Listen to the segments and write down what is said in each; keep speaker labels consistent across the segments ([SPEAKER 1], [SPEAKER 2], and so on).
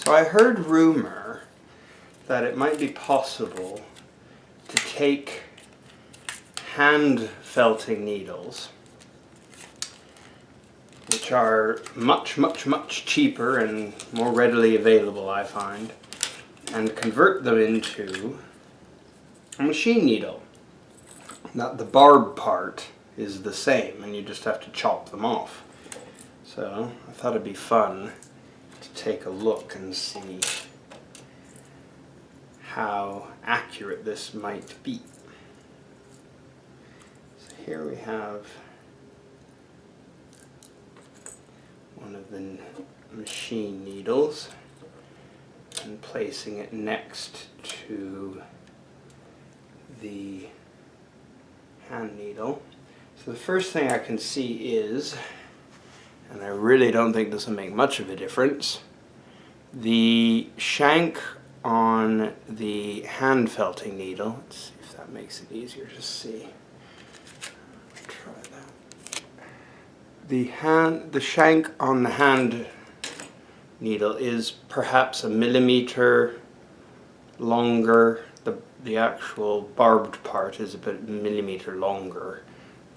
[SPEAKER 1] So I heard rumor that it might be possible to take hand felting needles, which are much cheaper and more readily available, I find, and convert them into a machine needle. Now, the barb part is the same, and you just have to chop them off. So I thought it'd be fun to take a look and see how accurate this might be. So here we have one of the machine needles and placing it next to the hand needle. So the first thing I can see is, and I really don't think this will make much of a difference, the shank on the hand felting needle. Let's see if that makes it easier to see. Try that. The shank on the hand needle is perhaps a millimeter longer. The actual barbed part is about a millimeter longer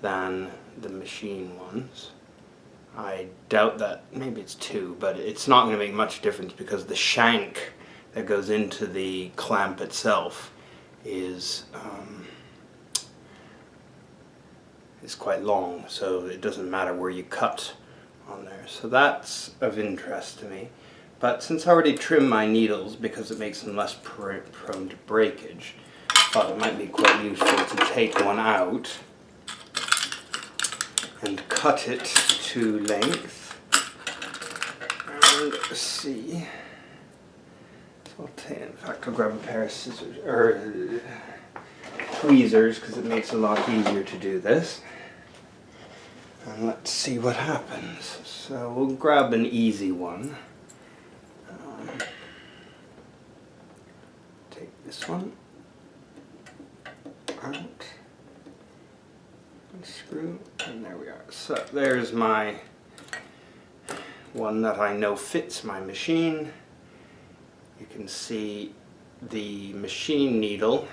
[SPEAKER 1] than the machine ones. I doubt that, maybe it's 2, but it's not going to make much difference because the shank that goes into the clamp itself is quite long, so it doesn't matter where you cut on there. So that's of interest to me. But since I already trimmed my needles because it makes them less prone to breakage, I thought it might be quite useful to take one out and cut it to length and see. So in fact I'll grab a pair of scissors or tweezers because it makes it a lot easier to do this. And let's see what happens. So we'll grab an easy one. Take this one out. Screw, and there we are. So there's my one that I know fits my machine. You can see the machine needle,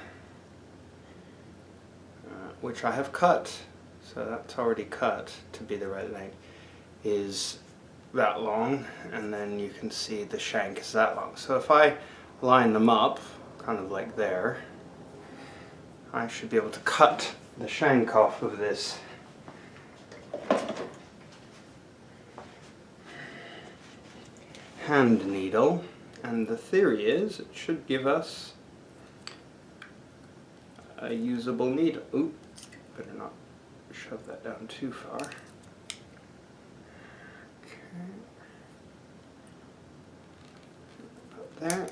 [SPEAKER 1] which I have cut, so that's already cut to be the right length, is that long, and then you can see the shank is that long. So if I line them up, kind of like there, I should be able to cut the shank off of this hand needle, and the theory is it should give us a usable needle. Oop, better not shove that down too far. Okay. About there.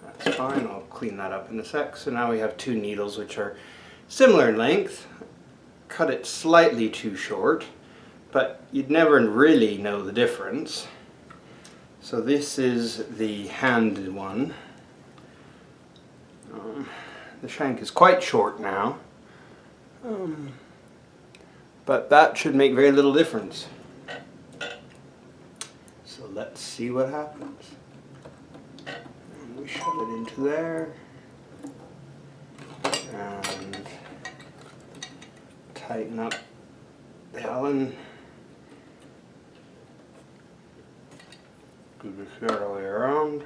[SPEAKER 1] That's fine, I'll clean that up in a sec. So now we have 2 needles which are similar in length. Cut it slightly too short, but you'd never really know the difference. So this is the hand one. The shank is quite short now, but that should make very little difference. So let's see what happens. And we shove it into there and tighten up the Allen. Do this the other way around.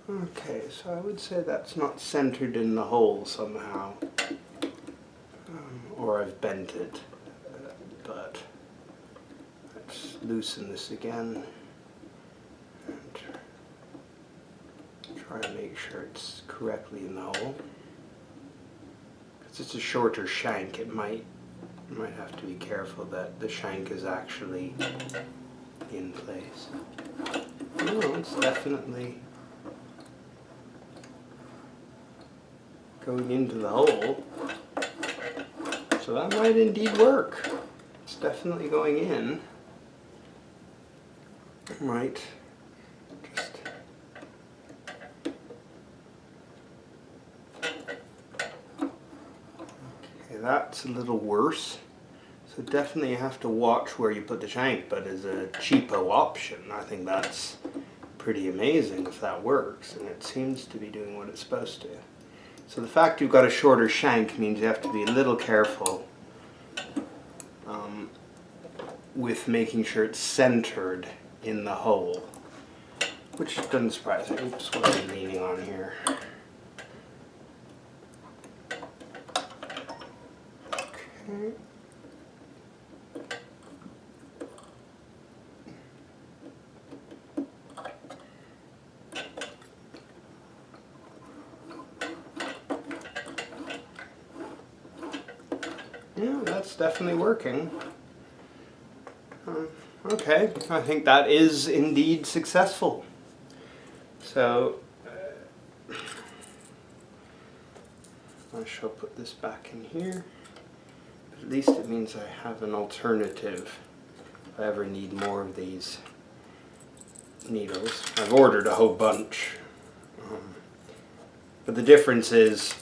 [SPEAKER 1] Okay, so I would say that's not centered in the hole somehow, or I've bent it, but let's loosen this again and try to make sure it's correctly in the hole. Because it's a shorter shank, it might have to be careful that the shank is actually in place. Oh, it's definitely going into the hole. So that might indeed work. It's definitely going in. Right. Just okay, that's a little worse. So definitely you have to watch where you put the shank, but as a cheapo option, I think that's pretty amazing if that works, and it seems to be doing what it's supposed to. So the fact you've got a shorter shank means you have to be a little careful with making sure it's centered in the hole, which doesn't surprise me. Oops, what am I leaning on here? Okay. Yeah, that's definitely working. Okay, I think that is indeed successful. So, I shall put this back in here. But at least it means I have an alternative if I ever need more of these needles. I've ordered a whole bunch. But the difference is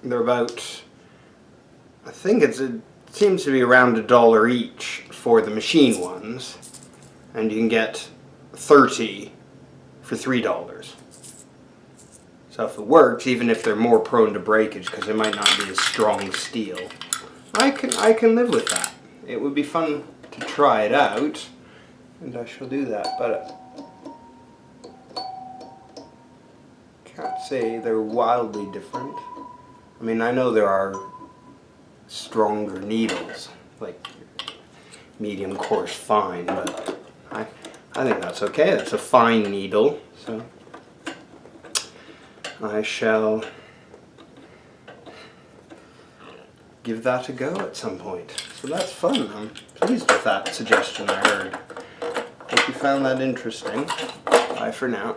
[SPEAKER 1] they're about, I think it seems to be around $1 each for the machine ones, and you can get 30 for $3. So if it works, even if they're more prone to breakage because they might not be as strong steel, I can live with that. It would be fun to try it out, and I shall do that. But can't say they're wildly different. I mean, I know there are stronger needles, like medium coarse fine, but I think that's okay. That's a fine needle, so I shall give that a go at some point. So that's fun. I'm pleased with that suggestion I heard. Hope you found that interesting. Bye for now.